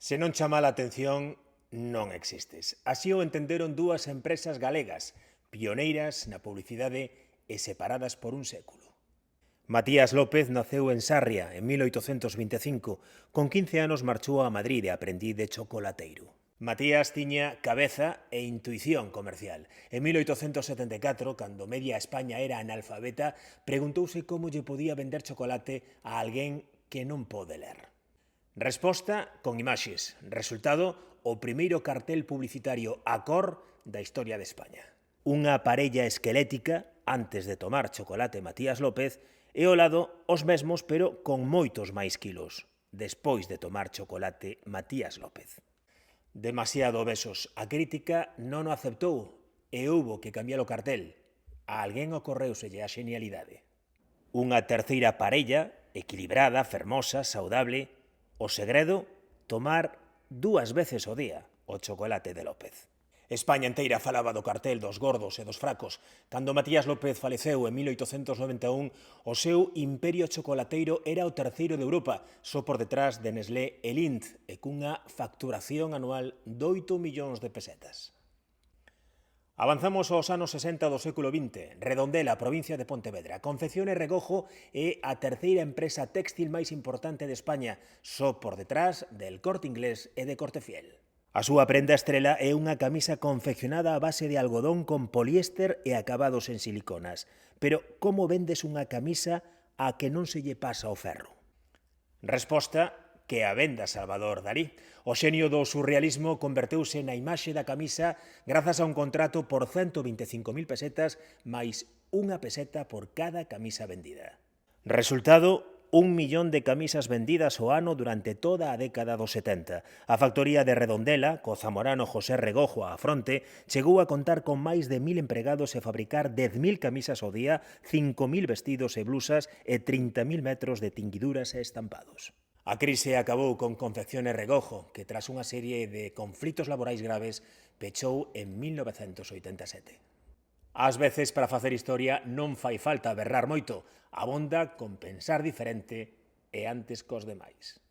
Se non chama a atención, non existes. Así o entenderon dúas empresas galegas, pioneiras na publicidade e separadas por un século. Matías López naceu en Sarria en 1825. Con 15 anos marchou a Madrid e aprendí de chocolateiro. Matías tiña cabeza e intuición comercial. En 1874, cando media España era analfabeta, preguntouse como lle podía vender chocolate a alguén que non pode ler. Resposta con imaxes. Resultado, o primeiro cartel publicitario a cor da historia de España. Unha parella esquelética, antes de tomar chocolate Matías López, e ao lado os mesmos pero con moitos máis quilos, despois de tomar chocolate Matías López. Demasiado obesos. A crítica non o aceptou e houbo que cambiar o cartel. A alguén ocorreuselle a xenialidade. Unha terceira parella, equilibrada, fermosa, saudable. O segredo, tomar 2 veces ao día o chocolate de López. España inteira falaba do cartel dos gordos e dos fracos. Cando Matías López faleceu en 1891, o seu imperio chocolateiro era o terceiro de Europa, só por detrás de Nestlé e Lindt, e cunha facturación anual de 8 millóns de pesetas. Avanzamos aos anos 60 do século XX. Redondela, provincia de Pontevedra. Confección e Regojo é a terceira empresa téxtil máis importante de España, só por detrás del Corte Inglés e de Cortefiel. A súa prenda estrela é unha camisa confeccionada a base de algodón con poliéster e acabados en siliconas. Pero como vendes unha camisa a que non se lle pasa o ferro? Resposta que a venda Salvador Dalí. O xenio do surrealismo converteuse na imaxe da camisa grazas a un contrato por 125.000 pesetas máis unha peseta por cada camisa vendida. Resultado, 1 millón de camisas vendidas ao ano durante toda a década dos 70. A factoría de Redondela, co zamorano José Regojo á fronte, chegou a contar con máis de 1.000 empregados e fabricar 10.000 camisas ao día, 5.000 vestidos e blusas e 30.000 metros de tinguiduras e estampados. A crise acabou con Confección e Regojo, que tras unha serie de conflitos laborais graves pechou en 1987. Ás veces, para facer historia, non fai falta berrar moito, abonda con pensar diferente e antes cos demais.